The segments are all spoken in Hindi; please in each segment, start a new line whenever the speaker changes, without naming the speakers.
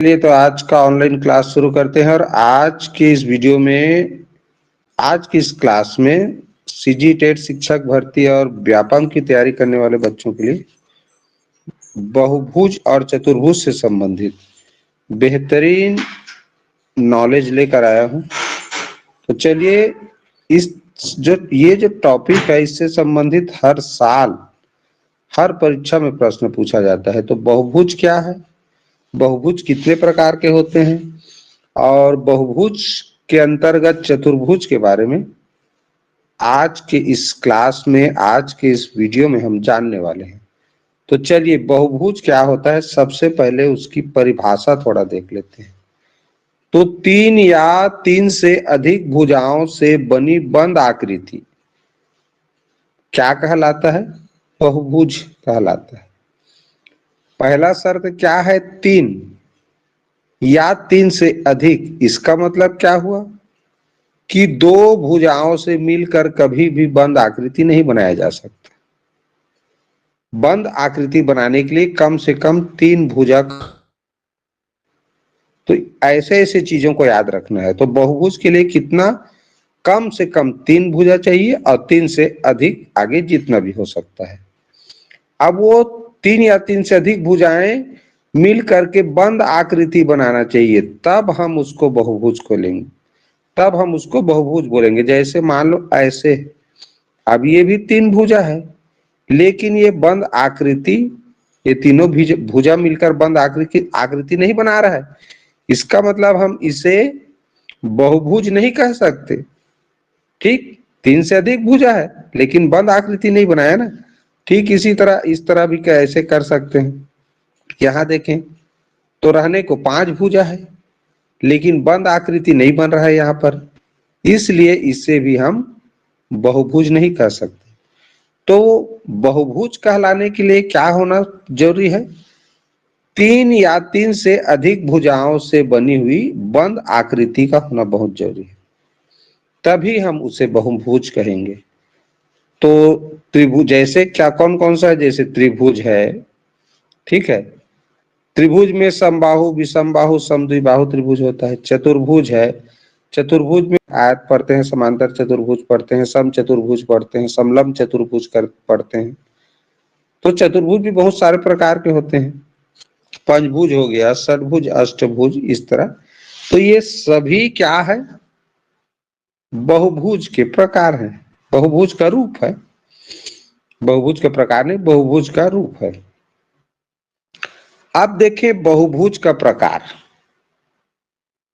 चलिए तो आज का ऑनलाइन क्लास शुरू करते हैं। और आज की इस वीडियो में, आज की इस क्लास में सीजी टेट शिक्षक भर्ती और व्यापम की तैयारी करने वाले बच्चों के लिए बहुभुज और चतुर्भुज से संबंधित बेहतरीन नॉलेज लेकर आया हूं। तो चलिए, इस जो टॉपिक है, इससे संबंधित हर साल हर परीक्षा में प्रश्न पूछा जाता है। तो बहुभुज क्या है, बहुभुज कितने प्रकार के होते हैं, और बहुभुज के अंतर्गत चतुर्भुज के बारे में आज के इस क्लास में, आज के इस वीडियो में हम जानने वाले हैं। तो चलिए, बहुभुज क्या होता है, सबसे पहले उसकी परिभाषा थोड़ा देख लेते हैं। तो तीन या तीन से अधिक भुजाओं से बनी बंद आकृति क्या कहलाता है, बहुभुज कहलाता है। पहला शर्त क्या है, तीन या तीन से अधिक। इसका मतलब क्या हुआ कि दो भुजाओं से मिलकर कभी भी बंद आकृति नहीं बनाया जा सकता। बंद आकृति बनाने के लिए कम से कम तीन भुजा, तो ऐसे ऐसे चीजों को याद रखना है। तो बहुभुज के लिए कितना, कम से कम तीन भुजा चाहिए, और तीन से अधिक आगे जितना भी हो सकता है। अब वो तीन या तीन से अधिक भुजाएं मिल करके बंद आकृति बनाना चाहिए, तब हम उसको बहुभुज को लेंगे, तब हम उसको बहुभुज बोलेंगे। जैसे मान लो ऐसे, अब ये भी तीन भुजा है, लेकिन ये बंद आकृति, ये तीनों भुजा मिलकर बंद आकृति नहीं बना रहा है। इसका मतलब हम इसे बहुभुज नहीं कह सकते। ठीक, तीन से अधिक भुजा है लेकिन बंद आकृति नहीं बनाया ना। ठीक इसी तरह, इस तरह भी कैसे कर सकते हैं। यहां देखें तो रहने को पांच भुजा है लेकिन बंद आकृति नहीं बन रहा है यहाँ पर, इसलिए इसे भी हम बहुभुज नहीं कह सकते। तो बहुभुज कहलाने के लिए क्या होना जरूरी है, तीन या तीन से अधिक भुजाओं से बनी हुई बंद आकृति का होना बहुत जरूरी है, तभी हम उसे बहुभुज कहेंगे। तो त्रिभुज जैसे क्या, कौन कौन सा है, जैसे त्रिभुज है, ठीक है। त्रिभुज में समबाहु, विषमबाहु, समद्विबाहु त्रिभुज होता है। चतुर्भुज है, चतुर्भुज में आयत पढ़ते हैं, समांतर चतुर्भुज पढ़ते हैं, सम चतुर्भुज पढ़ते हैं, समलंब चतुर्भुज पढ़ते हैं। तो चतुर्भुज भी बहुत सारे प्रकार के होते हैं, पंचभुज हो गया, षटभुज, अष्टभुज, इस तरह। तो ये सभी क्या है, बहुभुज के प्रकार हैं, बहुभुज का रूप है। बहुभुज के प्रकार नहीं, बहुभुज का रूप है। अब देखें बहुभुज का प्रकार,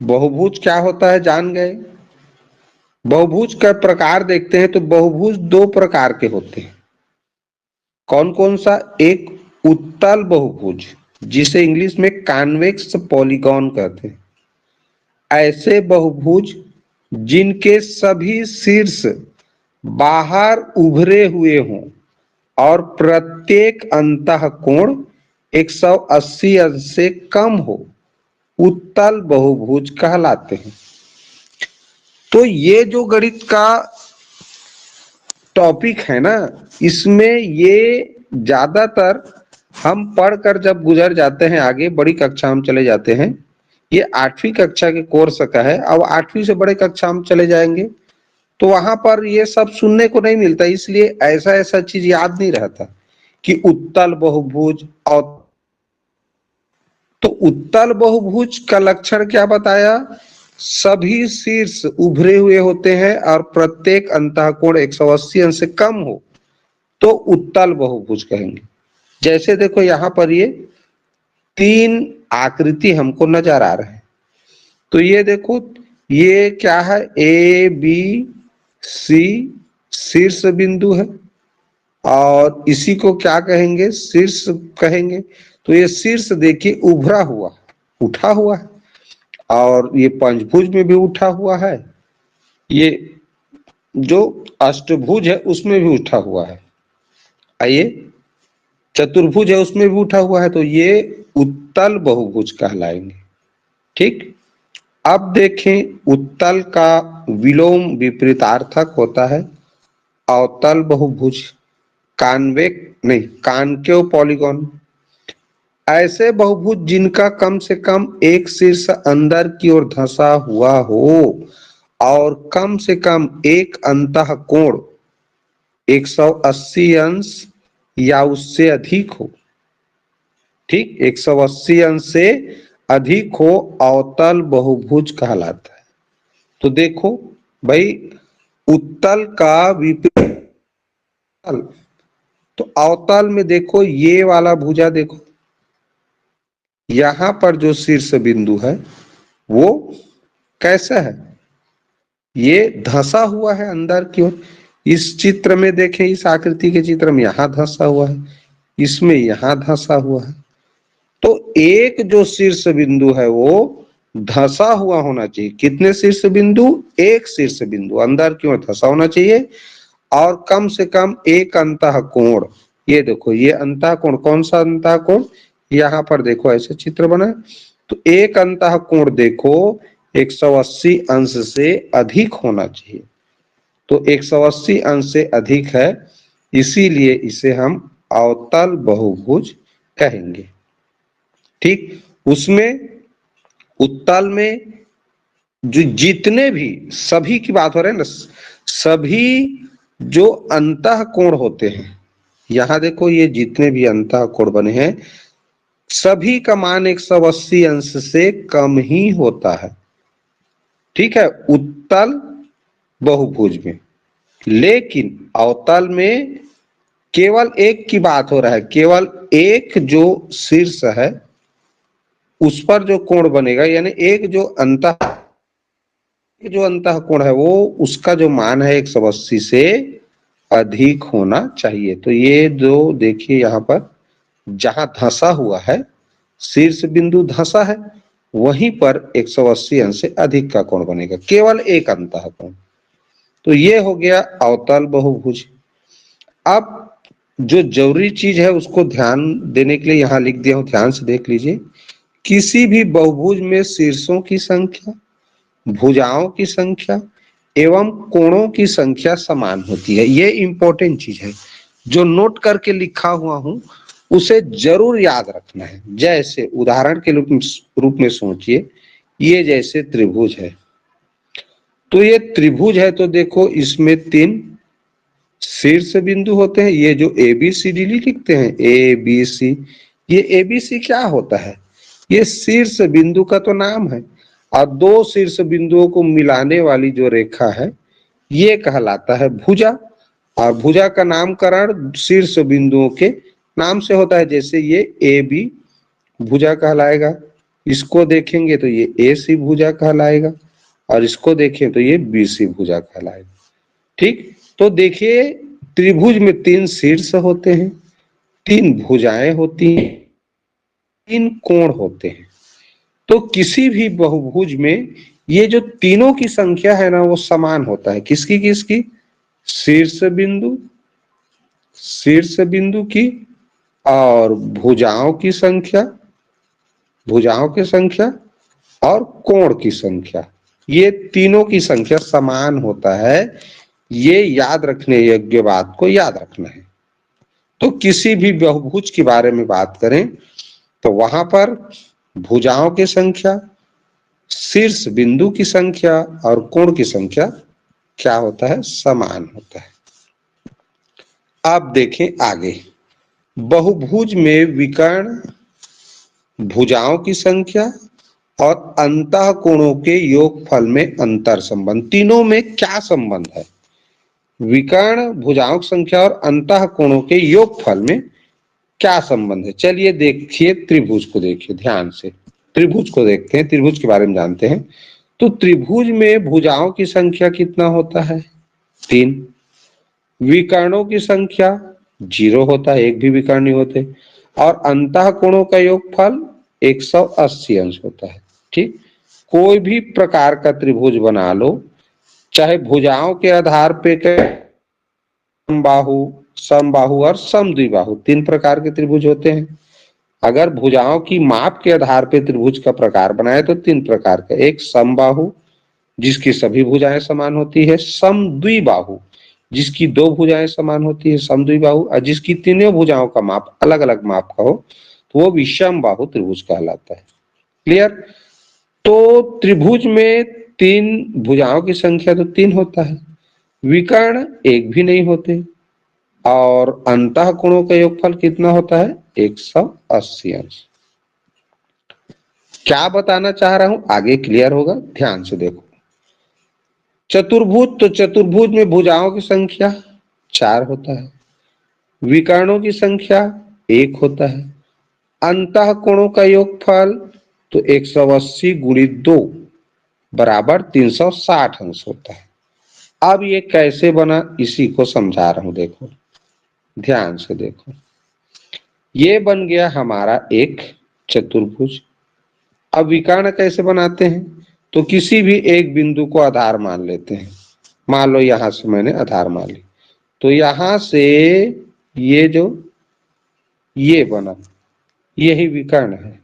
बहुभुज क्या होता है जान गए। बहुभुज का प्रकार देखते हैं तो बहुभुज दो प्रकार के होते हैं। कौन कौन सा, एक उत्तल बहुभुज, जिसे इंग्लिश में कॉन्वेक्स पॉलीगॉन कहते हैं। ऐसे बहुभुज जिनके सभी शीर्ष बाहर उभरे हुए हों और प्रत्येक अंतःकोण 180 अंश से कम हो, उत्तल बहुभुज कहलाते हैं। तो ये जो गणित का टॉपिक है ना, इसमें ये ज्यादातर हम पढ़कर जब गुजर जाते हैं, आगे बड़ी कक्षा हम चले जाते हैं, ये 8वीं कक्षा के कोर्स का है। अब 8वीं से बड़े कक्षा हम चले जाएंगे तो वहां पर ये सब सुनने को नहीं मिलता, इसलिए ऐसा ऐसा चीज याद नहीं रहता कि उत्तल बहुभुज। और तो उत्तल बहुभुज का लक्षण क्या बताया, सभी शीर्ष उभरे हुए होते हैं और प्रत्येक अंतःकोण 180 अंश से कम हो, तो उत्तल बहुभुज कहेंगे। जैसे देखो यहाँ पर ये तीन आकृति हमको नजर आ रहे हैं। तो ये देखो, ये क्या है, ए बी सी शीर्ष बिंदु है, और इसी को क्या कहेंगे, शीर्ष कहेंगे। तो ये शीर्ष देखिए उभरा हुआ, उठा हुआ है, और ये पंचभुज में भी उठा हुआ है, ये जो अष्टभुज है उसमें भी उठा हुआ है, आइए चतुर्भुज है उसमें भी उठा हुआ है। तो ये उत्तल बहुभुज कहलाएंगे। ठीक, अब देखें उत्तल का विलोम विपरीतार्थक होता है अवतल बहुभुज, कान्वेक नहीं, कॉनकेव पॉलीगॉन। ऐसे बहुभुज जिनका कम से कम एक शीर्ष अंदर की ओर धंसा हुआ हो और कम से कम एक अंतः कोण 180 अंश या उससे अधिक हो, ठीक, 180 अंश से अधिक हो, अवतल बहुभुज कहलाता है। तो देखो भाई, उत्तल का विपरीत, तो अवतल में देखो ये वाला भुजा, देखो यहां पर जो शीर्ष बिंदु है वो कैसा है, ये धंसा हुआ है अंदर की ओर। इस चित्र में देखें, इस आकृति के चित्र में यहां धंसा हुआ है, इसमें यहां धंसा हुआ है। तो एक जो शीर्ष बिंदु है वो धंसा हुआ होना चाहिए। कितने शीर्ष बिंदु? एक शीर्ष बिंदु अंदर की ओर धंसा होना चाहिए और कम से कम एक अंतः कोण। ये देखो, ये अंतः कोण, कौन सा अंतः कोण, यहाँ पर देखो ऐसे चित्र बना, तो एक अंतः कोण देखो 180 अंश से अधिक होना चाहिए। तो 180 अंश से अधिक है, इसीलिए इसे हम अवतल बहुभुज कहेंगे। ठीक, उसमें उत्तल में जो जितने भी, सभी की बात हो रही है ना, सभी जो अंतः कोण होते हैं, यहां देखो ये जितने भी अंतः कोण बने हैं सभी का मान 180 अंश से कम ही होता है। ठीक है, उत्तल बहुभुज में। लेकिन अवतल में केवल एक की बात हो रहा है, केवल एक जो शीर्ष है उस पर जो कोण बनेगा, यानी एक जो अंतः कोण है वो, उसका जो मान है 180 से अधिक होना चाहिए। तो ये जो देखिए यहाँ पर जहां धंसा हुआ है, शीर्ष बिंदु धंसा है, वहीं पर 180 अंश से अधिक का कोण बनेगा, केवल एक अंतः कोण। तो ये हो गया अवतल बहुभुज। अब जो जरूरी चीज है उसको ध्यान देने के लिए यहां लिख दिया हूं, ध्यान से देख लीजिए। किसी भी बहुभुज में शीर्षों की संख्या, भुजाओं की संख्या एवं कोणों की संख्या समान होती है। ये इंपॉर्टेंट चीज है, जो नोट करके लिखा हुआ हूं उसे जरूर याद रखना है। जैसे उदाहरण के रूप में सोचिए, ये जैसे त्रिभुज है, तो ये त्रिभुज है, तो देखो इसमें 3 शीर्ष बिंदु होते हैं। ये जो ए बी सी डी लिखते हैं, ए बी सी, ये ए बी सी क्या होता है, ये शीर्ष बिंदु का तो नाम है, और 2 शीर्ष बिंदुओं को मिलाने वाली जो रेखा है ये कहलाता है भुजा। और भुजा का नामकरण शीर्ष बिंदुओं के नाम से होता है। जैसे ये ए बी भुजा कहलाएगा, इसको देखेंगे तो ये ए सी भुजा कहलाएगा, और इसको देखें तो ये बी सी भुजा कहलाएगा। ठीक, तो देखिए त्रिभुज में 3 शीर्ष होते हैं, 3 भुजाएं होती हैं, 3 कोण होते हैं। तो किसी भी बहुभुज में ये जो तीनों की संख्या है ना वो समान होता है। किसकी किसकी? शीर्ष बिंदु की और भुजाओं की संख्या, भुजाओं की संख्या और कोण की संख्या, ये तीनों की संख्या समान होता है। ये याद रखने योग्य बात को याद रखना है। तो किसी भी बहुभुज के बारे में बात करें तो वहां पर भुजाओं की संख्या, शीर्ष बिंदु की संख्या और कोण की संख्या क्या होता है? समान होता है। अब देखें आगे, बहुभुज में विकर्ण, भुजाओं की संख्या और अंतः कोणों के योगफल में अंतर संबंध, तीनों में क्या संबंध है? विकर्ण, भुजाओं की संख्या और अंतः कोणों के योगफल में क्या संबंध है? चलिए देखिए, त्रिभुज को देखिए ध्यान से, त्रिभुज को देखते हैं, त्रिभुज के बारे में जानते हैं। तो त्रिभुज में भुजाओं की संख्या कितना होता है? 3। विकर्णों की संख्या 0 होता है, एक भी विकर्ण नहीं होते, और अंतः कोणों का योगफल 180 अंश होता है। ठीक, कोई भी प्रकार का त्रिभुज बना लो, चाहे भुजाओं के आधार पे समबाहु, समबाहु और समद्विबाहु, 3 प्रकार के त्रिभुज होते हैं। अगर भुजाओं की माप के आधार पे त्रिभुज का प्रकार बनाए तो 3 प्रकार का, एक समबाहु जिसकी सभी भुजाएं समान होती है, समद्विबाहु जिसकी 2 भुजाएं समान होती है, समद्विबाहु, और जिसकी तीनों भुजाओं का माप अलग अलग माप का हो तो वो विषम बाहु त्रिभुज कहलाता है। क्लियर। तो त्रिभुज में तीन भुजाओं की संख्या तो तीन होता है, विकर्ण एक भी नहीं होते, और अंतः कोणों का योगफल कितना होता है? 180 अंश। क्या बताना चाह रहा हूं आगे क्लियर होगा, ध्यान से देखो। चतुर्भुज, तो चतुर्भुज में भुजाओं की संख्या 4 होता है, विकर्णों की संख्या 1 होता है, अंतः कोणों का योगफल तो 180 गुणित 2 बराबर 360 अंश होता है। अब ये कैसे बना इसी को समझा रहा हूं, देखो ध्यान से देखो। ये बन गया हमारा एक चतुर्भुज। अब विकर्ण कैसे बनाते हैं? तो किसी भी एक बिंदु को आधार मान लेते हैं। मान लो यहां से मैंने आधार मान ली, तो यहां से ये जो ये बना, यही विकर्ण है।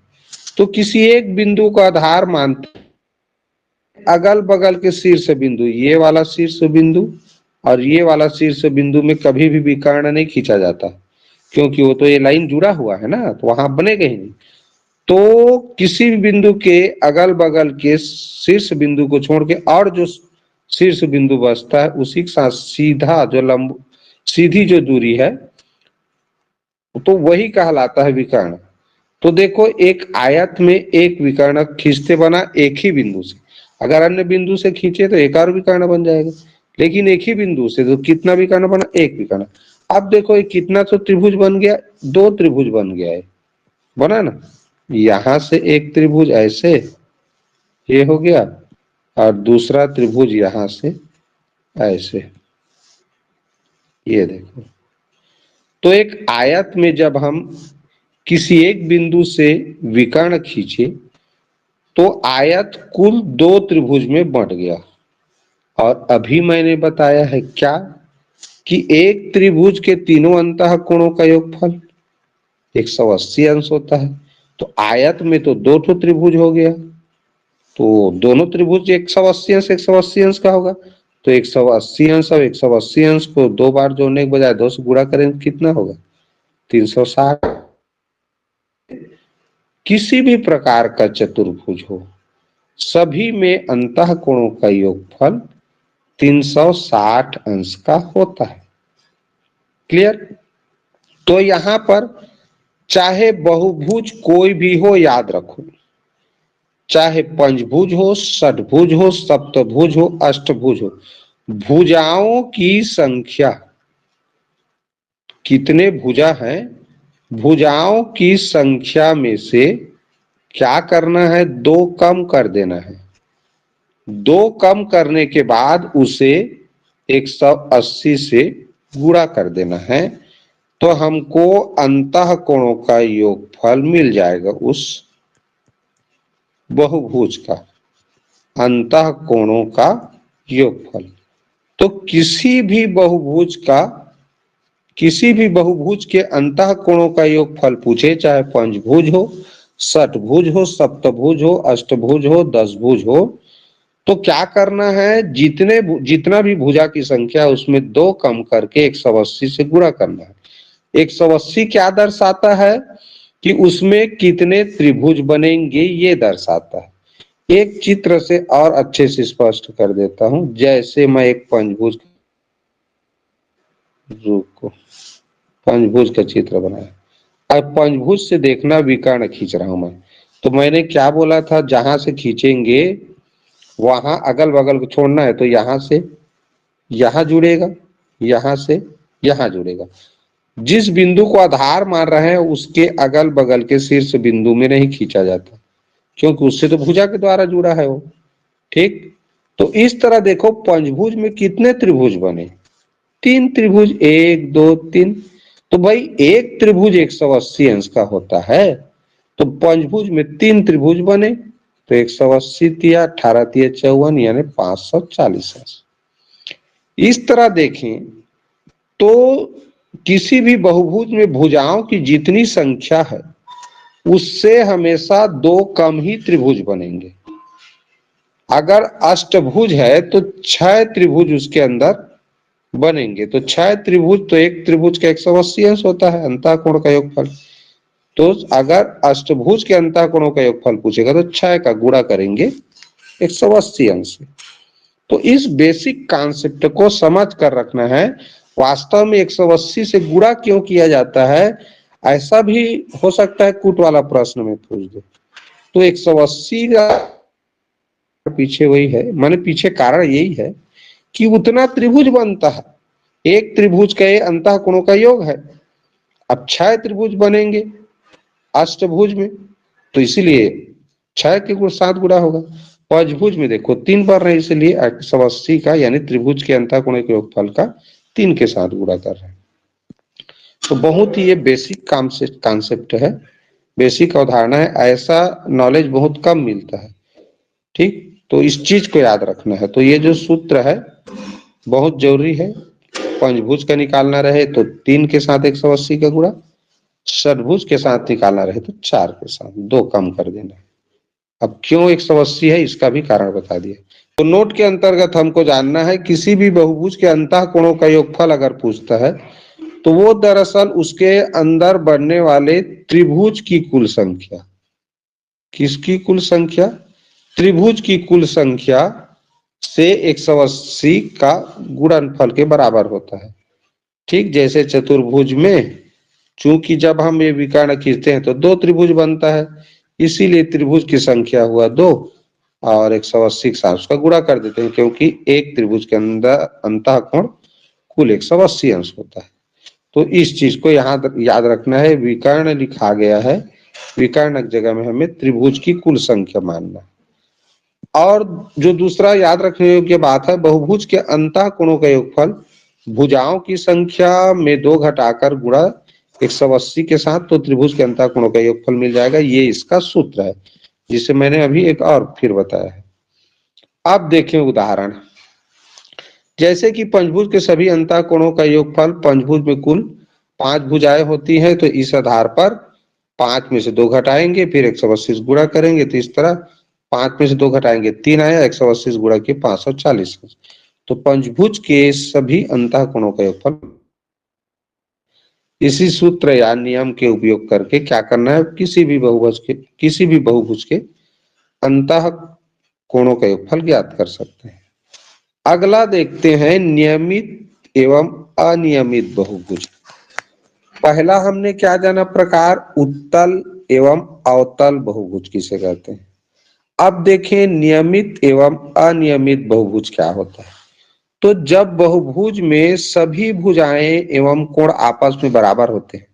तो किसी एक बिंदु को आधार मानते, अगल बगल के शीर्ष बिंदु, ये वाला शीर्ष बिंदु और ये वाला शीर्ष बिंदु में कभी भी विकर्ण नहीं खींचा जाता, क्योंकि वो तो ये लाइन जुड़ा हुआ है ना, तो वहां बनेगा ही नहीं। तो किसी भी बिंदु के अगल बगल के शीर्ष बिंदु को छोड़ के और जो शीर्ष बिंदु बचता है उसी के साथ सीधा जो लंब सीधी जो दूरी है तो वही कहलाता है विकर्ण। तो देखो एक आयत में एक विकर्ण खींचते बना एक ही बिंदु से, अगर अन्य बिंदु से खींचे तो एक और विकर्ण बन जाएगा, लेकिन एक ही बिंदु से तो कितना विकर्ण बना? एक विकर्ण। अब देखो ये कितना तो त्रिभुज बन गया? 2 त्रिभुज बन गया है, बना ना। यहां से एक त्रिभुज ऐसे ये हो गया और दूसरा त्रिभुज यहां से ऐसे, ये देखो। तो एक आयत में जब हम किसी एक बिंदु से विकर्ण खींचे तो आयत कुल 2 त्रिभुज में बंट गया। और अभी मैंने बताया है क्या कि एक त्रिभुज के तीनों अंतः कोणों का योगफल 180 अंश होता है। तो आयत में तो 2 तो त्रिभुज हो गया, तो दोनों त्रिभुज 180 अंश 180 अंश का होगा। तो 180 अंश और 180 अंश को 2 बार जोड़ने के बजाय 2 से गुणा करें कितना होगा? 360। किसी भी प्रकार का चतुर्भुज हो, सभी में अंतः कोणों का योगफल 360 अंश का होता है। क्लियर। तो यहां पर चाहे बहुभुज कोई भी हो, याद रखो, चाहे पंचभुज हो, षटभुज हो, सप्तभुज हो, अष्टभुज हो, भुजाओं की संख्या, कितने भुजा हैं, भुजाओं की संख्या में से क्या करना है? 2 कम कर देना है। 2 कम करने के बाद उसे 180 से गुणा कर देना है, तो हमको अंतः कोणों का योगफल मिल जाएगा उस बहुभुज का, अंतः कोणों का योगफल। तो किसी भी बहुभुज के अंतः कोणों का योगफल पूछे, चाहे पंचभुज हो, षटभुज हो, सप्तभुज हो, अष्टभुज हो, 10 भुज हो, तो क्या करना है? जितना भी भुजा की संख्या उसमें 2 कम करके 180 से गुणा करना है। 180 क्या दर्शाता है कि उसमें कितने त्रिभुज बनेंगे, ये दर्शाता है। एक चित्र से और अच्छे से स्पष्ट कर देता हूं। जैसे मैं एक पंचभुज का चित्र बनाया, अब पंचभुज से देखना विकर्ण खींच रहा हूं मैं, तो मैंने क्या बोला था? जहां से खींचेंगे वहां अगल बगल को छोड़ना है, तो यहां से यहां जुड़ेगा, यहां से यहां जुड़ेगा। जिस बिंदु को आधार मान रहे हैं उसके अगल बगल के शीर्ष बिंदु में नहीं खींचा जाता, क्योंकि उससे तो भुजा के द्वारा जुड़ा है वो। ठीक। तो इस तरह देखो पंचभुज में कितने त्रिभुज बने? 3 त्रिभुज, 1 2 3। तो भाई एक त्रिभुज 180 अंश का होता है, तो पंचभुज में 3 त्रिभुज बने, तो 180 तिया 18 तिया 54 यानी 540 अंश। इस तरह देखें तो किसी भी बहुभुज में भुजाओं की जितनी संख्या है उससे हमेशा 2 कम ही त्रिभुज बनेंगे। अगर अष्टभुज है तो 6 त्रिभुज उसके अंदर बनेंगे, तो 6 त्रिभुज, तो एक त्रिभुज का 180 अंश होता है अंतः कोण का योगफल। तो अगर अष्टभुज के अंतःकोणों का योगफल पूछेगा तो 6 का गुणा करेंगे 180 अंश से। तो इस बेसिक कॉन्सेप्ट को समझ कर रखना है। वास्तव में 180 से गुणा क्यों किया जाता है, ऐसा भी हो सकता है कूट वाला प्रश्न में पूछ दे। तो 180 का पीछे वही है, माने पीछे कारण यही है कि उतना त्रिभुज बनता है, एक त्रिभुज के अंतःकोणों का योग है। अब 6 त्रिभुज बनेंगे अष्टभुज में, तो इसीलिए 6 के साथ गुणा होगा। पंचभुज में देखो 3 बन रहे हैं, इसलिए 180 का यानी त्रिभुज के अंतःकोणों के योगफल का 3 के साथ गुणा कर रहे हैं। तो बहुत ही ये बेसिक कॉन्सेप्ट है, बेसिक अवधारणा है, ऐसा नॉलेज बहुत कम मिलता है। ठीक, तो इस चीज को याद रखना है। तो ये जो सूत्र है बहुत जरूरी है। पंचभुज का निकालना रहे तो 3 के साथ 180 का गुणा, षटभुज के साथ निकालना रहे तो 4 के साथ 2 कम कर देना। अब क्यों 180 है इसका भी कारण बता दिया। तो नोट के अंतर्गत हमको जानना है किसी भी बहुभुज के अंतःकोणों का योगफल अगर पूछता है तो वो दरअसल उसके अंदर बनने वाले त्रिभुज की कुल संख्या, किसकी कुल संख्या, त्रिभुज की कुल संख्या से 180 का गुणनफल के बराबर होता है। ठीक, जैसे चतुर्भुज में चूंकि जब हम ये विकर्ण खींचते हैं तो 2 त्रिभुज बनता है, इसीलिए त्रिभुज की संख्या हुआ 2 और 180 के साथ उसका गुणा कर देते हैं, क्योंकि एक त्रिभुज के अंदर अंतःकोण कुल 180 अंश होता है। तो इस चीज को यहाँ याद रखना है, विकर्ण लिखा गया है, विकर्ण जगह में हमें त्रिभुज की कुल संख्या मानना है। और जो दूसरा याद रखने योग्य बात है, बहुभुज के अंतःकोणों का योगफल भुजाओं की संख्या में 2 घटाकर गुणा 180 के साथ, तो त्रिभुज के अंतःकोणों का योगफल मिल जाएगा। ये इसका सूत्र है जिसे मैंने अभी एक और फिर बताया है। अब देखें उदाहरण, जैसे कि पंचभुज के सभी अंतःकोणों का योगफल, पंचभुज में कुल 5 भुजाएं होती हैं, तो इस आधार पर 5 में से 2 घटाएंगे फिर 180 से गुणा करेंगे, तो इस तरह 5 में से 2 घटाएंगे 3 आया, 180 से गुणा किए 540। तो पंचभुज के सभी अंतःकोणों का योगफल इसी सूत्र या नियम के उपयोग करके क्या करना है, किसी भी बहुभुज के अंतःकोणों का योगफल ज्ञात कर सकते हैं। अगला देखते हैं नियमित एवं अनियमित बहुभुज। पहला हमने क्या जाना प्रकार, उत्तल एवं अवतल बहुभुज किसे कहते हैं। अब देखें नियमित एवं अनियमित बहुभुज क्या होता है। तो जब बहुभुज में सभी भुजाएं एवं कोण आपस में बराबर होते हैं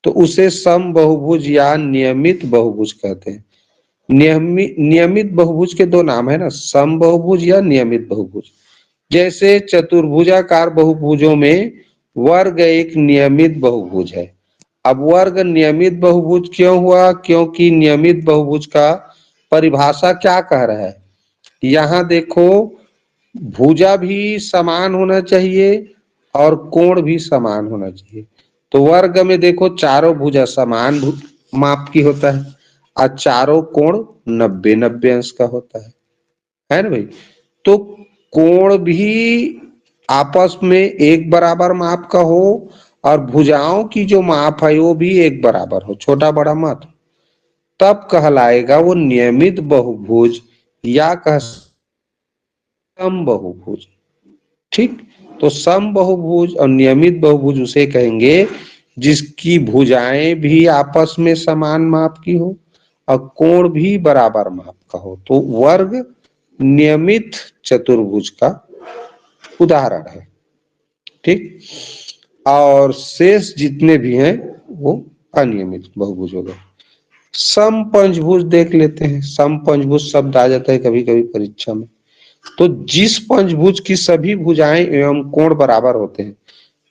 तो उसे सम बहुभुज या नियमित बहुभुज कहते हैं। नियमित बहुभुज के 2 नाम है ना, सम बहुभुज या नियमित बहुभुज। जैसे चतुर्भुजाकार बहुभुजों में वर्ग एक नियमित बहुभुज है। अब वर्ग नियमित बहुभुज क्यों हुआ, क्योंकि नियमित बहुभुज का परिभाषा क्या कह रहा है, यहाँ देखो भुजा भी समान होना चाहिए और कोण भी समान होना चाहिए। तो वर्ग में देखो चारों भुजा समान माप की होता है और चारों कोण 90-90 अंश का होता है ना भाई। तो कोण भी आपस में एक बराबर माप का हो और भुजाओं की जो माप है वो भी एक बराबर हो, छोटा बड़ा मत, तब कहलाएगा वो नियमित बहुभुज या कह सम बहुभुज। ठीक, तो सम बहुभुज और नियमित बहुभुज उसे कहेंगे जिसकी भुजाएं भी आपस में समान माप की हो और कोण भी बराबर माप का हो। तो वर्ग नियमित चतुर्भुज का उदाहरण है। ठीक, और शेष जितने भी हैं वो अनियमित बहुभुज हो गए। सम पंचभुज देख लेते हैं। सम पंचभुज शब्द आ जाता है कभी कभी परीक्षा में। तो जिस पंचभुज की सभी भुजाएं एवं कोण बराबर होते हैं,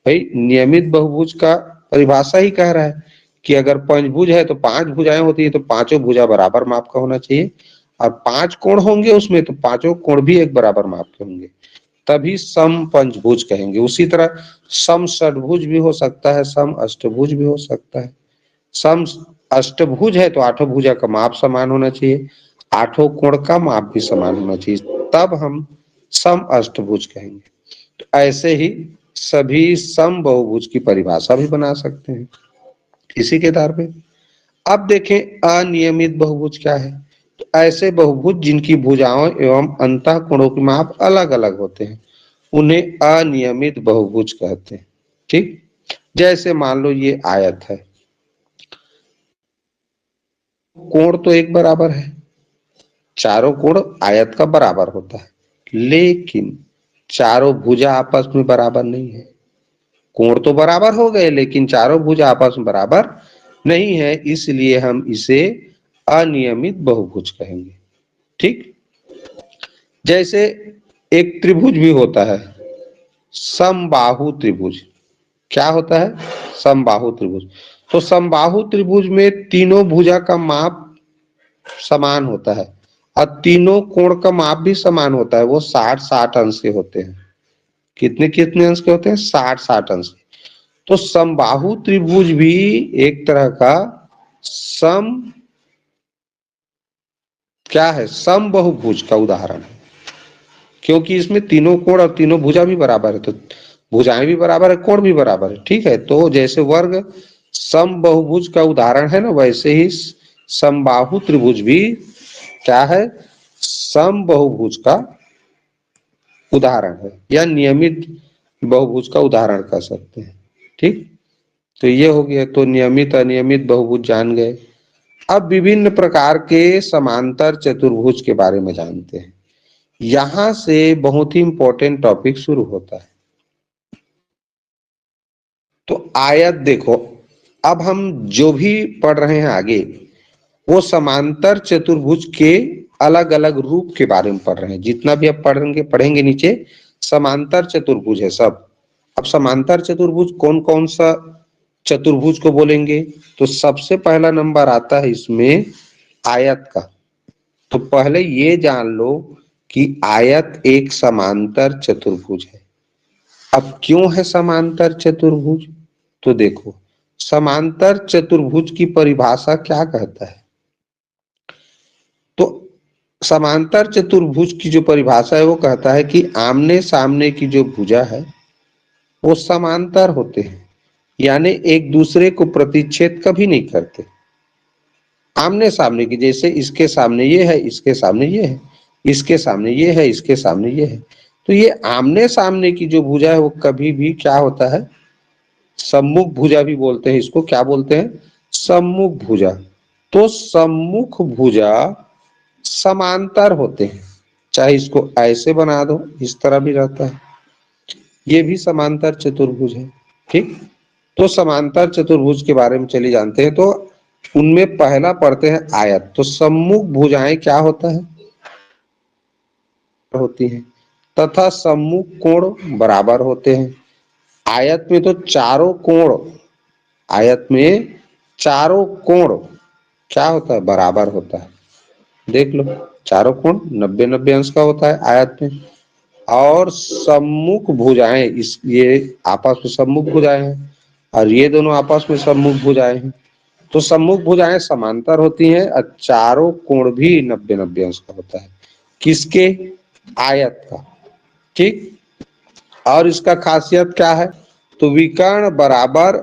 भाई नियमित बहुभुज का परिभाषा ही कह रहा है कि अगर पंचभुज है तो 5 भुजाएं होती है तो पांचों भुजा बराबर माप का होना चाहिए और 5 कोण होंगे उसमें तो पांचों कोण भी एक बराबर माप के होंगे, तभी सम पंचभुज कहेंगे। उसी तरह सम षटभुज भी हो सकता है, सम अष्टभुज भी हो सकता है। सम अष्टभुज है तो 8 भुजा का माप समान होना चाहिए, 8 कोण का माप भी समान होना चाहिए, तब हम सम अष्टभुज कहेंगे। तो ऐसे ही सभी सम बहुभुज की परिभाषा भी बना सकते हैं इसी के आधार पे। अब देखें अनियमित बहुभुज क्या है। तो ऐसे बहुभुज जिनकी भुजाओं एवं अंतःकोणों के माप अलग अलग होते हैं उन्हें अनियमित बहुभुज कहते हैं। ठीक, जैसे मान लो ये आयत है, कोण तो एक बराबर है, चारों कोण आयत का बराबर होता है, लेकिन चारों भुजा आपस में बराबर नहीं है। कोण तो बराबर हो गए लेकिन चारों भुजा आपस में बराबर नहीं है, इसलिए हम इसे अनियमित बहुभुज कहेंगे। ठीक, जैसे एक त्रिभुज भी होता है, समबाहु त्रिभुज। क्या होता है? समबाहु त्रिभुज। तो समबाहु त्रिभुज में तीनों भुजा का माप समान होता है और तीनों कोण का माप भी समान होता है, वो 60-60 अंश के होते हैं। कितने कितने अंश के होते हैं? 60-60 अंश के। तो समबाहु त्रिभुज भी एक तरह का सम क्या है? समबहुभुज का उदाहरण है, क्योंकि इसमें तीनों कोण और तीनों भुजा भी बराबर है, तो भुजाएं भी बराबर है, कोण भी बराबर है। ठीक है, तो जैसे वर्ग समबहुभुज का उदाहरण है ना, वैसे ही समबाहु त्रिभुज भी क्या है? समबहुभुज का उदाहरण है, या नियमित बहुभुज का उदाहरण कह सकते हैं। ठीक, तो ये हो गया, तो नियमित अनियमित बहुभुज जान गए। अब विभिन्न प्रकार के समांतर चतुर्भुज के बारे में जानते हैं। यहां से बहुत ही इंपॉर्टेंट टॉपिक शुरू होता है। तो आयत देखो, अब हम जो भी पढ़ रहे हैं आगे वो समांतर चतुर्भुज के अलग अलग रूप के बारे में पढ़ रहे हैं। जितना भी आप पढ़ेंगे पढ़ेंगे नीचे समांतर चतुर्भुज है सब। अब समांतर चतुर्भुज कौन कौन सा चतुर्भुज को बोलेंगे? तो सबसे पहला नंबर आता है इसमें आयत का। तो पहले ये जान लो कि आयत एक समांतर चतुर्भुज है। अब क्यों है समांतर चतुर्भुज? तो देखो, समांतर चतुर्भुज की परिभाषा क्या कहता है? तो समांतर चतुर्भुज की जो परिभाषा है वो कहता है कि आमने सामने की जो भुजा है वो समांतर होते हैं, यानी एक दूसरे को प्रतिच्छेद कभी नहीं करते। आमने सामने की, जैसे इसके सामने ये है, इसके सामने ये है, इसके सामने ये है, इसके सामने ये है। तो ये आमने सामने की जो भुजा है वो कभी भी क्या होता है? सम्मुख भुजा भी बोलते हैं इसको। क्या बोलते हैं? सम्मुख भुजा। तो सम्मुख भुजा समांतर होते हैं, चाहे इसको ऐसे बना दो, इस तरह भी रहता है, ये भी समांतर चतुर्भुज है। ठीक, तो समांतर चतुर्भुज के बारे में चलिए जानते हैं। तो उनमें पहला पढ़ते हैं आयत। तो सम्मुख भुजाएं क्या होता है? होती हैं, तथा सम्मुख कोण बराबर होते हैं। आयत में तो चारों कोण, आयत में चारों कोण क्या होता है? बराबर होता है। देख लो, चारों कोण 90-90 अंश का होता है आयत में। और सम्मुख भुजाएं, इस ये आपस में सम्मुख भुजाएं हैं और ये दोनों आपस में सम्मुख भुजाएं हैं। तो सम्मुख भुजाएं समांतर होती हैं और चारों कोण भी 90-90 अंश का होता है। किसके? आयत का। ठीक, और इसका खासियत क्या है? तो विकर्ण बराबर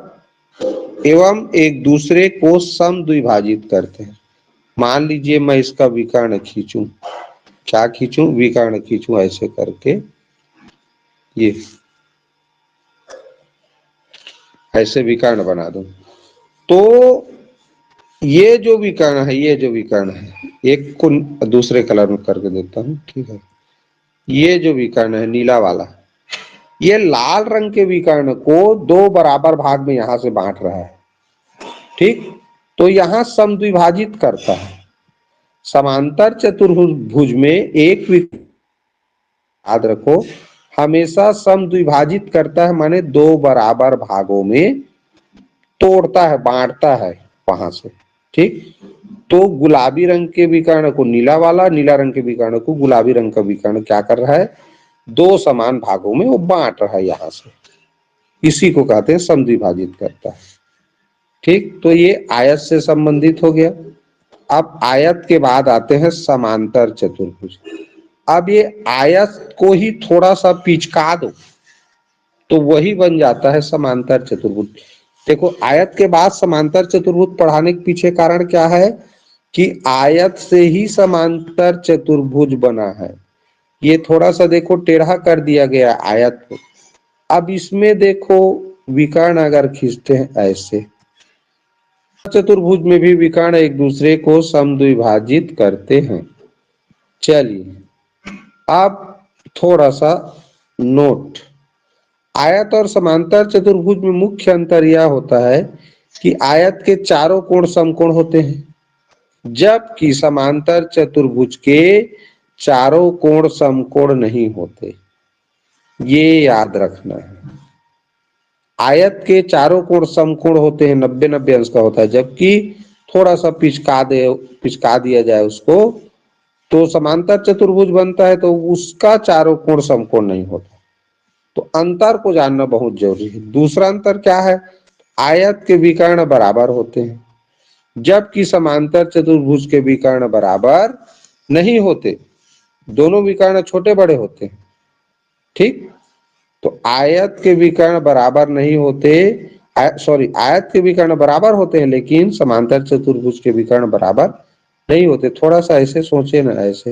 एवं एक दूसरे को समद्विभाजित करते हैं। मान लीजिए मैं इसका विकर्ण खींचूं, क्या खींचूं? विकर्ण खींचूं ऐसे करके, ये ऐसे विकर्ण बना दूं, तो ये जो विकर्ण है, ये जो विकर्ण है, एक को दूसरे कलर में करके देता हूं। ठीक है, ये जो विकर्ण है नीला वाला, ये लाल रंग के विकर्ण को दो बराबर भाग में यहां से बांट रहा है। ठीक, तो यहां समद्विभाजित करता है। समांतर चतुर्भुज में एक याद रखो, हमेशा समद्विभाजित करता है, माने दो बराबर भागों में तोड़ता है, बांटता है वहां से। ठीक, तो गुलाबी रंग के विकर्ण को नीला वाला, नीला रंग के विकर्ण को गुलाबी रंग का विकर्ण क्या कर रहा है? दो समान भागों में वो बांट रहा है यहां से। इसी को कहते हैं समद्विभाजित करता है। ठीक, तो ये आयत से संबंधित हो गया। अब आयत के बाद आते हैं समांतर चतुर्भुज। अब ये आयत को ही थोड़ा सा पिचका दो तो वही बन जाता है समांतर चतुर्भुज। देखो आयत के बाद समांतर चतुर्भुज पढ़ाने के पीछे कारण क्या है कि आयत से ही समांतर चतुर्भुज बना है। ये थोड़ा सा देखो टेढ़ा कर दिया गया आयत को। अब इसमें देखो विकर्ण अगर खींचते हैं ऐसे, चतुर्भुज में भी विकर्ण एक दूसरे को समद्विभाजित करते हैं। चलिए अब थोड़ा सा नोट, आयत और समांतर चतुर्भुज में मुख्य अंतर यह होता है कि आयत के चारों कोण समकोण होते हैं जबकि समांतर चतुर्भुज के चारों कोण समकोण नहीं होते। ये याद रखना है। आयत के चारों कोण समकोण होते हैं, 90-90 अंश का होता है, जबकि थोड़ा सा पिचका दिया जाए उसको तो समांतर चतुर्भुज बनता है, तो उसका चारों कोण समकोण नहीं होता। तो अंतर को जानना बहुत जरूरी है। दूसरा अंतर क्या है, आयत के विकर्ण बराबर होते हैं जबकि समांतर चतुर्भुज के विकर्ण बराबर नहीं होते। दोनों विकर्ण छोटे बड़े होते हैं। ठीक, तो आयत के विकर्ण बराबर नहीं होते, आयत के विकर्ण बराबर होते हैं लेकिन समांतर चतुर्भुज के विकर्ण बराबर नहीं होते। थोड़ा सा ऐसे सोचे ना, ऐसे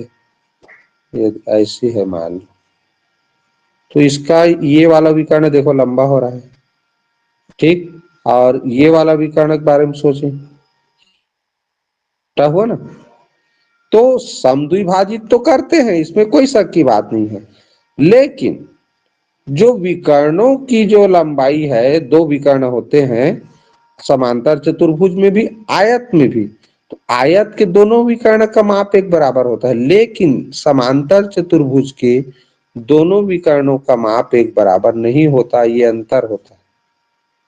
ये ऐसी है मान लो, तो इसका ये वाला विकर्ण देखो लंबा हो रहा है, ठीक, और ये वाला विकर्ण के बारे में सोचें, क्या हुआ ना। तो समद्विभाजित तो करते हैं, इसमें कोई शक की बात नहीं है, लेकिन जो विकर्णों की जो लंबाई है, दो विकर्ण होते हैं समांतर चतुर्भुज में भी आयत में भी, तो आयत के दोनों विकर्ण का माप एक बराबर होता है, लेकिन समांतर चतुर्भुज के दोनों विकर्णों का माप एक बराबर नहीं होता। ये अंतर होता है,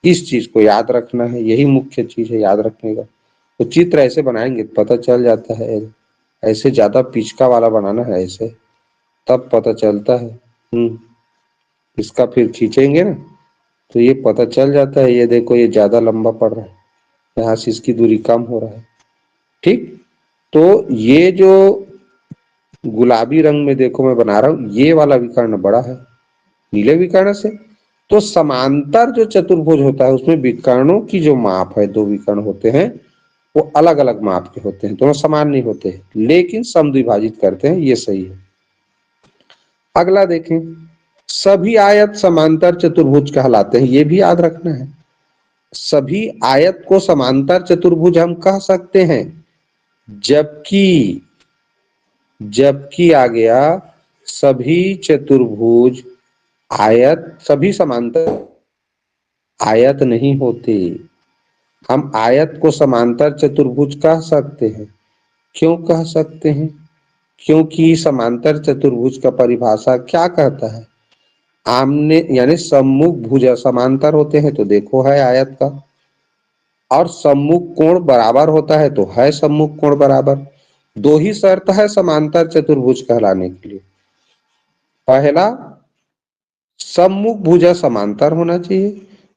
इस चीज को याद रखना है, यही मुख्य चीज है याद रखने का। तो चित्र ऐसे बनाएंगे पता चल जाता है, ऐसे ज्यादा पिचका वाला बनाना है ऐसे, तब पता चलता है। इसका फिर खींचेंगे ना तो ये पता चल जाता है। ये देखो ये ज्यादा लंबा पड़ रहा है, यहाँ से इसकी दूरी कम हो रहा है। ठीक, तो ये जो गुलाबी रंग में देखो मैं बना रहा हूं, ये वाला विकर्ण बड़ा है नीले विकर्ण से। तो समांतर जो चतुर्भुज होता है उसमें विकर्णों की जो माप है, दो विकर्ण होते हैं वो अलग अलग माप के होते हैं, दोनों समान नहीं होते लेकिन समद्विभाजित करते हैं, ये सही है। अगला देखें, सभी आयत समांतर चतुर्भुज कहलाते हैं, ये भी याद रखना है। सभी आयत को समांतर चतुर्भुज हम कह सकते हैं, जबकि जबकि आ गया सभी चतुर्भुज आयत, सभी समांतर आयत नहीं होते। हम आयत को समांतर चतुर्भुज कह सकते हैं। क्यों कह सकते हैं? क्योंकि समांतर चतुर्भुज का परिभाषा क्या कहता है, आमने यानी सम्मुख भुजा समांतर होते हैं तो देखो है आयत का, और सम्मुख कोण बराबर होता है तो है सम्मुख कोण बराबर। दो ही शर्त है समांतर चतुर्भुज कहलाने के लिए। पहला, सम्मुख भुजा समांतर होना चाहिए,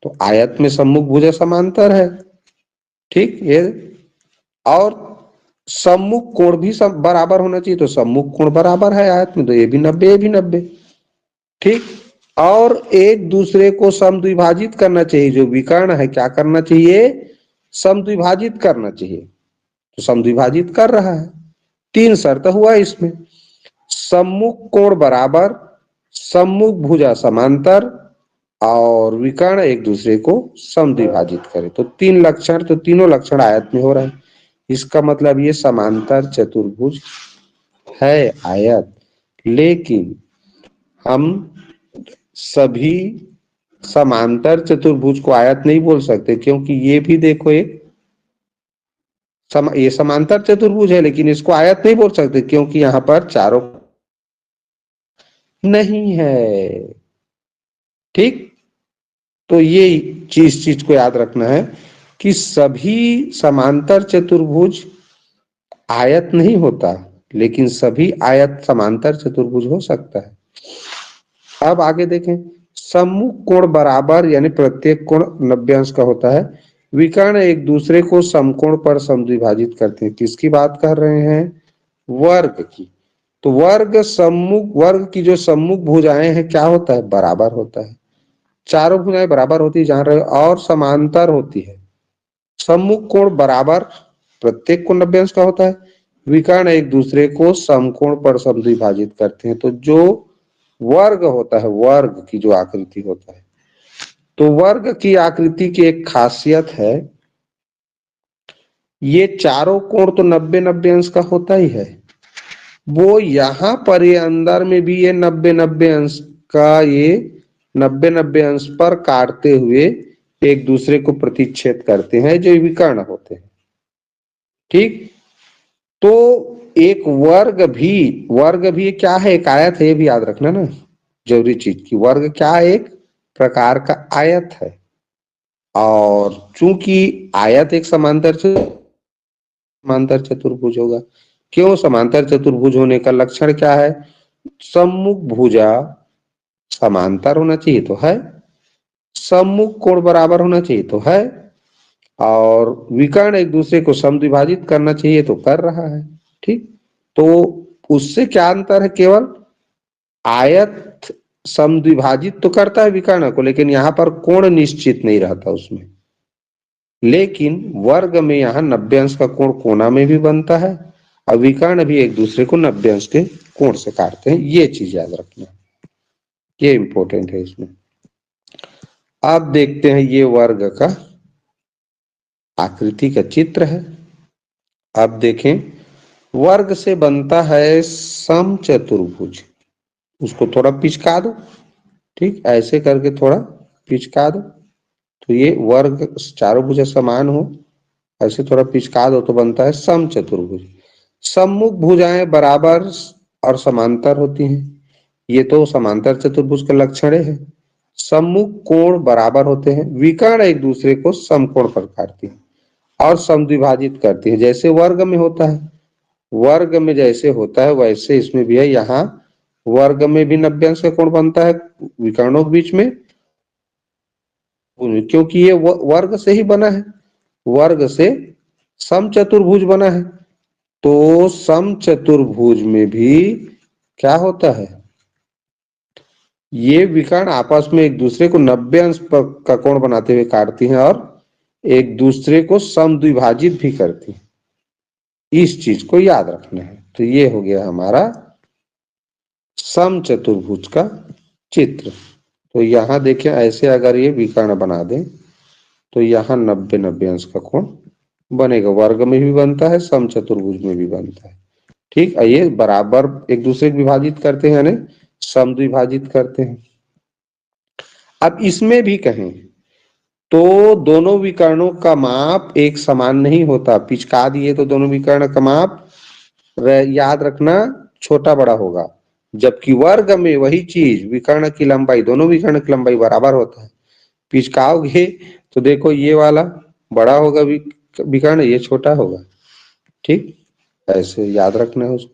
तो आयत में सम्मुख भुजा समांतर है, ठीक ये। और सम्मुख कोण भी सब बराबर होना चाहिए, तो सम्मुख कोण बराबर है आयत में, तो ये भी 90 ये भी 90, ठीक। और एक दूसरे को समद्विभाजित करना चाहिए, जो विकर्ण है क्या करना चाहिए, समद्विभाजित करना चाहिए, तो समद्विभाजित कर रहा है। तीन शर्त हुआ इसमें, सम्मुख कोण बराबर, सम्मुख भुजा समांतर, और विकर्ण एक दूसरे को समद्विभाजित करे। तो तीन लक्षण, तो तीनों लक्षण आयत में हो रहा है, इसका मतलब ये समांतर चतुर्भुज है आयत। लेकिन हम सभी समांतर चतुर्भुज को आयत नहीं बोल सकते, क्योंकि ये भी देखो एक ये समांतर चतुर्भुज है लेकिन इसको आयत नहीं बोल सकते क्योंकि यहां पर चारों नहीं है, ठीक। तो ये चीज को याद रखना है कि सभी समांतर चतुर्भुज आयत नहीं होता, लेकिन सभी आयत समांतर चतुर्भुज हो सकता है। अब आगे देखें, सम्मुख कोण बराबर यानी प्रत्येक कोण 90 अंश का होता है। विकर्ण एक दूसरे को समकोण पर समद्विभाजित करते हैं। किसकी बात कर रहे हैं, वर्ग की। तो वर्ग की जो सम्मुख भुजाएं हैं क्या होता है, बराबर होता है। चारों भुजाएं बराबर होती है जहां और समांतर होती है। सम्मुख कोण बराबर प्रत्येक कोण 90 अंश का होता है। विकर्ण एक दूसरे को समकोण पर समद्विभाजित करते हैं। तो जो वर्ग होता है, वर्ग की जो आकृति होता है, तो वर्ग की आकृति की एक खासियत है, ये चारों कोण तो 90-90 अंश का होता ही है, वो यहां पर ये अंदर में भी ये 90-90 अंश का, ये 90-90 अंश पर काटते हुए एक दूसरे को प्रतिच्छेद करते हैं, जो विकर्ण होते हैं। ठीक, तो एक वर्ग भी क्या है, एक आयत है, ये भी याद रखना ना, जरूरी चीज की। वर्ग क्या है, एक प्रकार का आयत है। और चूंकि आयत एक समांतर चतुर्भुज होगा। क्यों समांतर चतुर्भुज होने का लक्षण क्या है? सम्मुख भुजा समांतर होना चाहिए तो है, सम्मुख कोण बराबर होना चाहिए तो है, और विकर्ण एक दूसरे को समद्विभाजित करना चाहिए तो कर रहा है। ठीक, तो उससे क्या अंतर है? केवल आयत समद्विभाजित तो करता है विकर्ण को, लेकिन यहां पर कोण निश्चित नहीं रहता उसमें। लेकिन वर्ग में यहाँ 90 अंश का कोण कोना में भी बनता है, और विकर्ण भी एक दूसरे को 90 अंश के कोण से काटते हैं। ये चीज याद रखना, ये इंपॉर्टेंट है इसमें। अब देखते हैं ये वर्ग का आकृति का चित्र है। अब देखें, वर्ग से बनता है समचतुर्भुज। उसको थोड़ा पिचका दो, ठीक, ऐसे करके थोड़ा पिचका दो, तो ये वर्ग चारों भुजा समान हो, ऐसे थोड़ा पिचका दो तो बनता है समचतुर्भुज। सम्मुख भुजाएं बराबर और समांतर होती हैं, ये तो समांतर चतुर्भुज का लक्षण है। सम्मुख कोण बराबर होते हैं, विकर्ण एक दूसरे को समकोण पर काटती हैं और समद्विभाजित करती हैं, जैसे वर्ग में होता है। वर्ग में जैसे होता है वैसे इसमें भी है। यहाँ वर्ग में भी 90 अंश का कोण बनता है विकर्णों के बीच में, क्योंकि ये वर्ग से ही बना है, वर्ग से समचतुर्भुज बना है। तो समचतुर्भुज में भी क्या होता है, ये विकर्ण आपस में एक दूसरे को 90 अंश का कोण बनाते हुए काटती हैं और एक दूसरे को समद्विभाजित भी करती हैं। इस चीज को याद रखना है। तो ये हो गया हमारा समचतुर्भुज का चित्र। तो यहां देखें, ऐसे अगर ये विकर्ण बना दें तो यहाँ 90-90 अंश का कोण बनेगा। वर्ग में भी बनता है, समचतुर्भुज में भी बनता है। ठीक है, ये बराबर एक दूसरे को विभाजित करते हैं, यानी समद्विभाजित करते हैं। अब इसमें भी कहें तो दोनों विकर्णों का माप एक समान नहीं होता। पिचका दिए तो दोनों विकर्ण का माप याद रखना छोटा बड़ा होगा, जबकि वर्ग में वही चीज, विकर्ण की लंबाई, दोनों विकर्ण की लंबाई बराबर होता है। पिचकाओगे तो देखो ये वाला बड़ा होगा विकर्ण, ये छोटा होगा। ठीक, ऐसे याद रखना है उसको।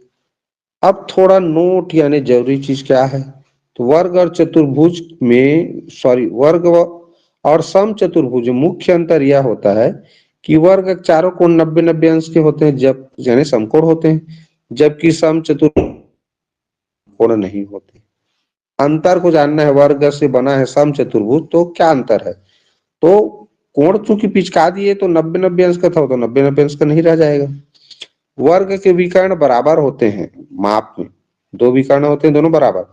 अब थोड़ा नोट यानी जरूरी चीज क्या है, तो वर्ग और चतुर्भुज में, सॉरी, वर्ग और सम चतुर्भुज मुख्य अंतर यह होता है कि वर्ग चारों कोण 90-90 अंश के होते हैं, जब यानी समकोण होते हैं, जबकि सम चतुर्भुज कोण नहीं होते। अंतर को जानना है, वर्ग से बना है सम चतुर्भुज तो क्या अंतर है। तो कोण चूंकि पिचका दिए तो 90-90 अंश का था, तो 90-90 अंश का नहीं रह जाएगा। वर्ग के विकर्ण बराबर होते हैं माप में, दो विकर्ण होते हैं दोनों बराबर,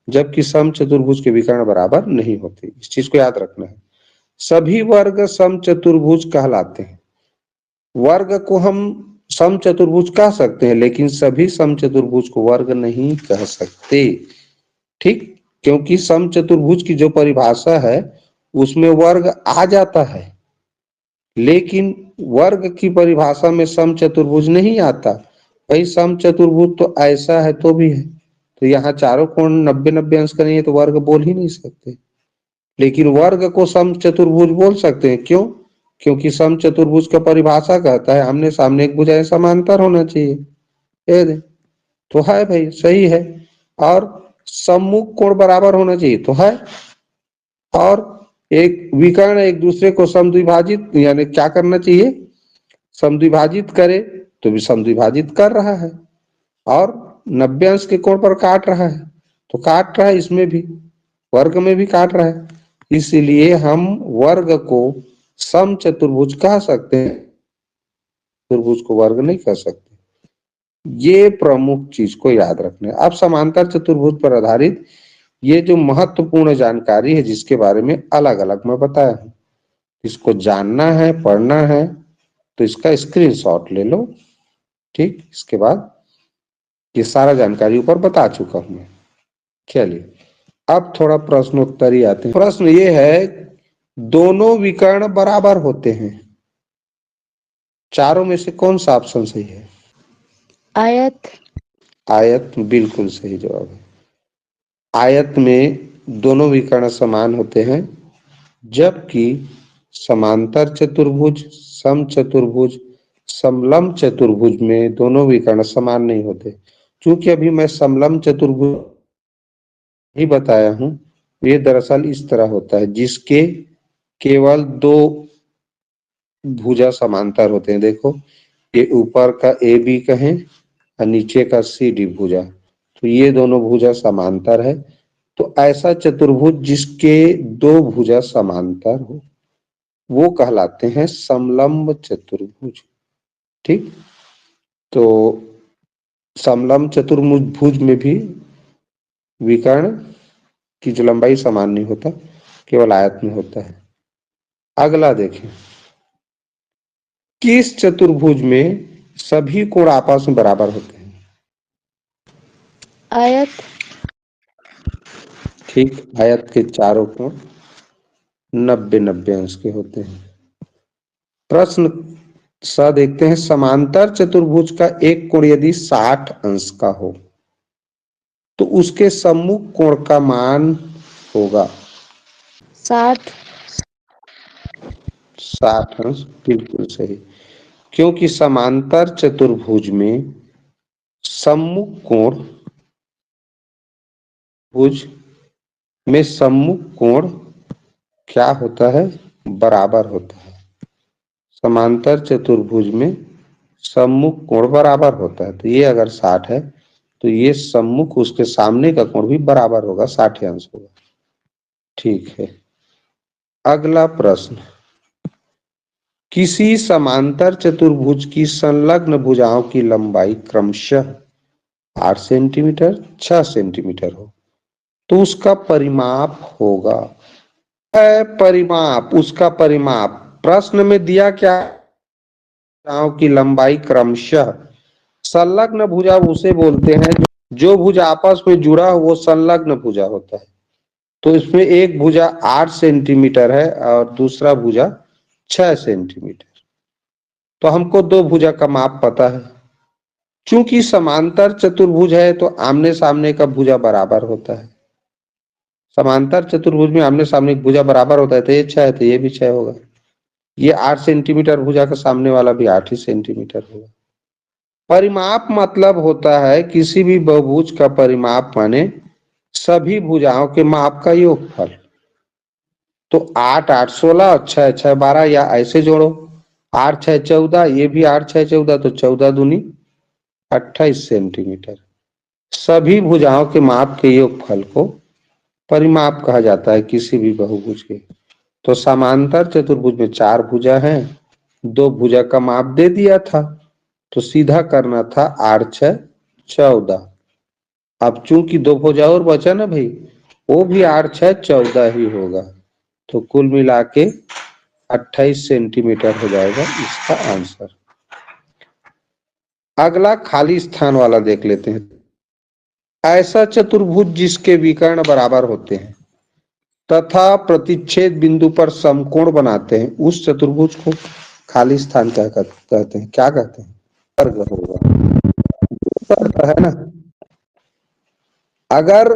जबकि सम चतुर्भुज के विकर्ण बराबर नहीं होते। इस चीज को याद रखना है। सभी वर्ग सम चतुर्भुज कहलाते हैं। वर्ग को हम सम चतुर्भुज कह सकते हैं, लेकिन सभी सम चतुर्भुज को वर्ग नहीं कह सकते। ठीक, क्योंकि सम चतुर्भुज की जो परिभाषा है उसमें वर्ग आ जाता है, लेकिन वर्ग की परिभाषा में सम चतुर्भुज नहीं आता। भाई सम चतुर्भुज तो ऐसा है तो भी है, तो यहाँ चारों कोण 90-90 अंश का नहीं है तो वर्ग बोल ही नहीं सकते। लेकिन वर्ग को सम चतुर्भुज बोल सकते हैं, क्यों? क्योंकि सम चतुर्भुज का परिभाषा कहता है आमने सामने एक भुजाएं समांतर होना चाहिए। दे तो है भाई, सही है। और सम्मुख कोण बराबर होना चाहिए तो है, और एक विकर्ण एक दूसरे को समद्विभाजित यानी क्या करना चाहिए, समद्विभाजित करे, तो भी समद्विभाजित कर रहा है, और 90 अंश के कोण पर काट रहा है, तो काट रहा है इसमें भी, वर्ग में भी काट रहा है। इसलिए हम वर्ग को सम चतुर्भुज कह सकते हैं, चतुर्भुज को वर्ग नहीं कह सकते। ये प्रमुख चीज को याद रखना है। अब समांतर चतुर्भुज पर आधारित ये जो महत्वपूर्ण जानकारी है जिसके बारे में अलग अलग मैं बताया हूं, इसको जानना है, पढ़ना है तो इसका स्क्रीनशॉट ले लो। ठीक, इसके बाद ये सारा जानकारी ऊपर बता चुका हूं मैं। चलिए अब थोड़ा प्रश्नोत्तरी आते हैं। प्रश्न ये है, दोनों विकर्ण बराबर होते हैं, चारों में से कौन सा ऑप्शन सही है?
आयत।
आयत बिल्कुल सही जवाब है। आयत में दोनों विकर्ण समान होते हैं, जबकि समांतर चतुर्भुज, सम चतुर्भुज, समलंब चतुर्भुज में दोनों विकर्ण समान नहीं होते। क्योंकि अभी मैं समलंब चतुर्भुज ही बताया हूं, ये दरअसल इस तरह होता है जिसके केवल दो भुजा समांतर होते हैं। देखो, ये ऊपर का ए बी कहें और नीचे का सी डी भुजा, तो ये दोनों भुजा समांतर है। तो ऐसा चतुर्भुज जिसके दो भुजा समांतर हो वो कहलाते हैं समलंब चतुर्भुज। ठीक, तो समलंब चतुर्भुज में भी विकर्ण की जो लंबाई समान नहीं होता, केवल आयत में होता है। अगला देखें, किस चतुर्भुज में सभी कोण आपस में बराबर होते हैं?
आयत।
ठीक, आयत के चारों कोण 90-90 अंश के होते हैं। प्रश्न सा देखते हैं, समांतर चतुर्भुज का एक कोण यदि 60 अंश का हो तो उसके सम्मुख कोण का मान होगा
60।
60 अंश, बिल्कुल सही। क्योंकि समांतर चतुर्भुज में सम्मुख कोण, भुज में सम्मुख कोण क्या होता है? बराबर होता है। समांतर चतुर्भुज में सम्मुख कोण बराबर होता है, तो ये अगर 60 है तो ये सम्मुख उसके सामने का कोण भी बराबर होगा, 60 अंश होगा। ठीक है, अगला प्रश्न, किसी समांतर चतुर्भुज की संलग्न भुजाओं की लंबाई क्रमशः 8 सेंटीमीटर, 6 सेंटीमीटर हो तो उसका परिमाप होगा। परिमाप, उसका परिमाप प्रश्न में दिया क्या? भुजाओं की लंबाई क्रमशः, संलग्न भुजा उसे बोलते हैं जो भुजा आपस में जुड़ा हो वो संलग्न भुजा होता है। तो इसमें एक भुजा 8 सेंटीमीटर है और दूसरा भुजा 6 सेंटीमीटर, तो हमको दो भुजा का माप पता है। चूंकि समांतर चतुर्भुज है तो आमने सामने का भुजा बराबर होता है। समांतर चतुर्भुज में आमने सामने भुजा बराबर होता है, तो ये 6 है तो ये भी 6 होगा। ये 8 सेंटीमीटर भुजा का सामने वाला भी 8 ही सेंटीमीटर होगा। परिमाप मतलब होता है किसी भी बहुभुज का परिमाप, माने सभी भुजाओं के माप का योगफल। तो 8 8 16 और 6 6 12, या ऐसे जोड़ो 8 6 14, ये भी 8 6 14, तो 14 दूनी 28 सेंटीमीटर। सभी भुजाओं के माप के योगफल को परिमाप कहा जाता है किसी भी बहुभुज के। तो समांतर चतुर्भुज में 4 भुजा हैं, 2 भुजा का माप दे दिया था, तो सीधा करना था 8 6 14। अब चूंकि 2 भुजा और बचा ना भाई, वो भी 8 6 14 ही होगा, तो कुल मिला के 28 सेंटीमीटर हो जाएगा इसका आंसर। अगला खाली स्थान वाला देख लेते हैं। ऐसा चतुर्भुज जिसके विकर्ण बराबर होते हैं तथा प्रतिच्छेद बिंदु पर समकोण बनाते हैं, उस चतुर्भुज को खाली स्थान क्या कहते हैं? क्या कहते हैं? वर्ग होगा, वर्ग है ना। अगर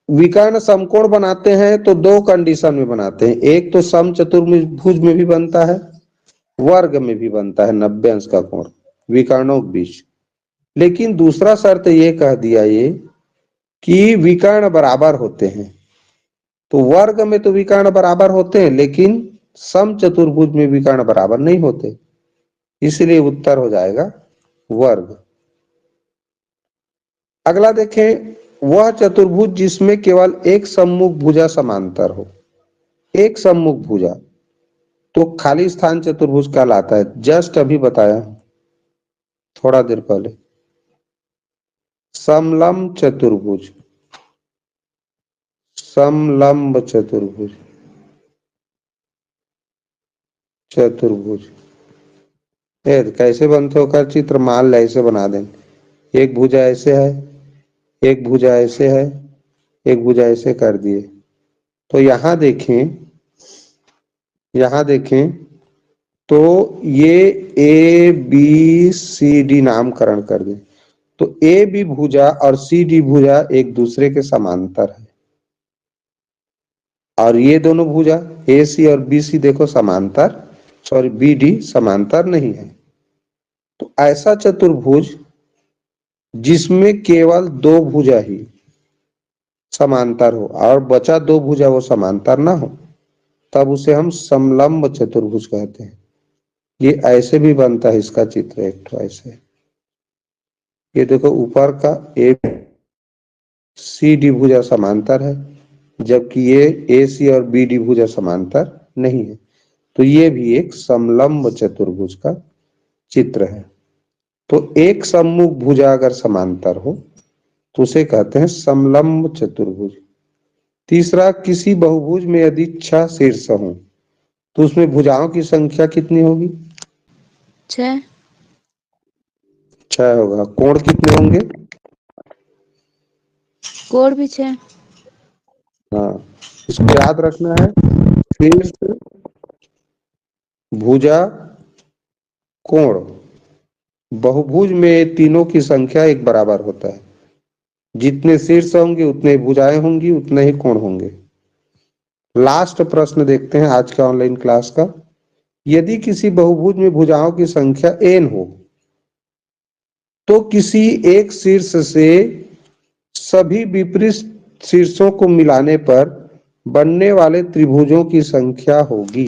विकर्ण समकोण बनाते हैं तो दो कंडीशन में बनाते हैं, एक तो सम चतुर्भुज में भी बनता है, वर्ग में भी बनता है 90 अंश का कोण विकर्णों के बीच। लेकिन दूसरा शर्त ये कह दिया ये कि विकर्ण बराबर होते हैं। तो वर्ग में तो विकर्ण बराबर होते हैं, लेकिन सम चतुर्भुज में विकर्ण बराबर नहीं होते, इसलिए उत्तर हो जाएगा वर्ग। अगला देखें, वह चतुर्भुज जिसमें केवल एक सम्मुख भुजा समांतर हो। एक सम्मुख भुजा तो खाली स्थान चतुर्भुज कहलाता है। जस्ट अभी बताया थोड़ा देर पहले। समलंब चतुर्भुज, समलंब चतुर्भुज, चतुर्भुज कैसे बनते हो कर चित्र मान ले ऐसे बना दें। एक भुजा ऐसे है, एक भुजा ऐसे है, एक भुजा ऐसे कर दिए। तो यहां देखें, यहां देखें तो ये ए बी सी डी नामकरण कर दें। तो ए बी भुजा और सी डी भुजा एक दूसरे के समांतर है, और ये दोनों भुजा ए सी और बी सी देखो समांतर, सॉरी बी डी समांतर नहीं है। तो ऐसा चतुर्भुज जिसमें केवल दो भुजा ही समांतर हो और बचा दो भुजा वो समांतर ना हो, तब उसे हम समलंब चतुर्भुज कहते हैं। ये ऐसे भी बनता है, इसका चित्र एक तो ऐसे। ये देखो ऊपर का ए सी डी भुजा समांतर है, जबकि ये ए सी और बी डी भुजा समांतर नहीं है। तो ये भी एक समलंब चतुर्भुज का चित्र है। तो एक सम्मुख भुजा अगर समांतर हो तो उसे कहते हैं समलंब चतुर्भुज। तीसरा, किसी बहुभुज में यदि 6 शीर्ष हों तो उसमें भुजाओं की संख्या कितनी होगी?
6।
6 होगा। कोण कितने होंगे?
कोण भी 6।
हाँ, इसको याद रखना है। शीर्ष, भुजा, कोण, बहुभुज में तीनों की संख्या एक बराबर होता है। जितने शीर्ष होंगे उतने भुजाएं होंगी, उतने ही कोण होंगे। लास्ट प्रश्न देखते हैं आज का ऑनलाइन क्लास का। यदि किसी बहुभुज में भुजाओं की संख्या n हो तो किसी एक शीर्ष से सभी विपरीत शीर्षों को मिलाने पर बनने वाले त्रिभुजों की संख्या होगी।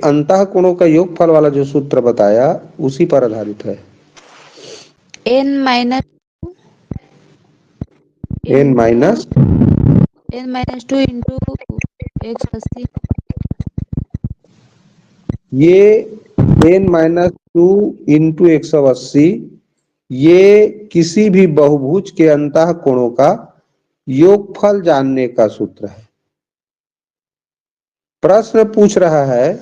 अंतःकोणों का योगफल वाला जो सूत्र बताया उसी पर आधारित है।
n minus
n minus
two into x80।
ये n माइनस 2 इंटू 180 ये किसी भी बहुभुज के अंतःकोणों का योगफल जानने का सूत्र है। प्रश्न पूछ रहा है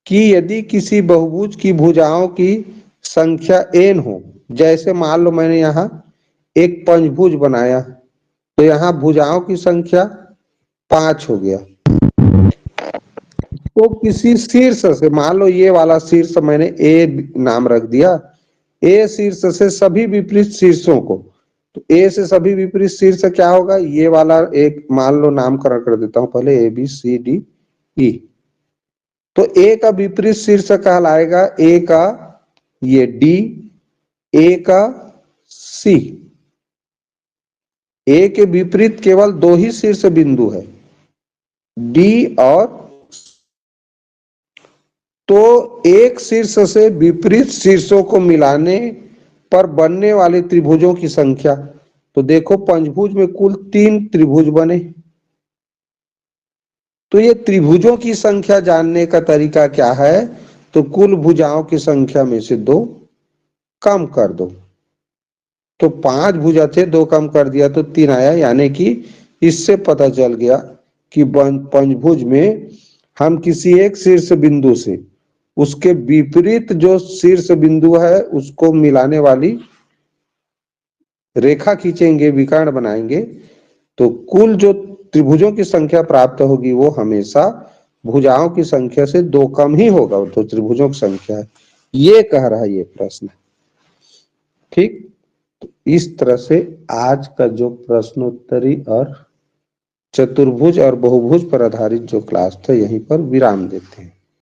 कि यदि किसी बहुभुज की भुजाओं की संख्या n हो, जैसे मान लो मैंने यहां एक पंचभुज बनाया तो यहां भुजाओं की संख्या 5 हो गया। तो किसी शीर्ष से, मान लो ये वाला शीर्ष मैंने ए नाम रख दिया, ए शीर्ष से सभी विपरीत शीर्षों को, तो ए से सभी विपरीत शीर्ष क्या होगा? ये वाला एक मान लो नामकरण कर देता हूं पहले, A B C D E. तो ए का विपरीत शीर्ष कहलाएगा ए का ये डी, ए का सी। ए के विपरीत केवल दो ही शीर्ष बिंदु है, डी और, तो एक शीर्ष से विपरीत शीर्षों को मिलाने पर बनने वाले त्रिभुजों की संख्या। तो देखो पंचभुज में कुल 3 त्रिभुज बने, तो ये त्रिभुजों की संख्या जानने का तरीका क्या है? तो कुल भुजाओं की संख्या में से 2 कम कर दो। तो 5 भुजा थे, 2 कम कर दिया तो 3 आया। यानी कि इससे पता चल गया कि पंचभुज में हम किसी एक शीर्ष बिंदु से उसके विपरीत जो शीर्ष बिंदु है उसको मिलाने वाली रेखा खींचेंगे, विकर्ण बनाएंगे, तो कुल जो त्रिभुजों की संख्या प्राप्त होगी वो हमेशा भुजाओं की संख्या से 2 कम ही होगा। तो त्रिभुजों की संख्या है, ये कह रहा है ये प्रश्न। ठीक, तो इस तरह से आज का जो प्रश्नोत्तरी और चतुर्भुज और बहुभुज पर आधारित जो क्लास था यहीं पर विराम देते हैं।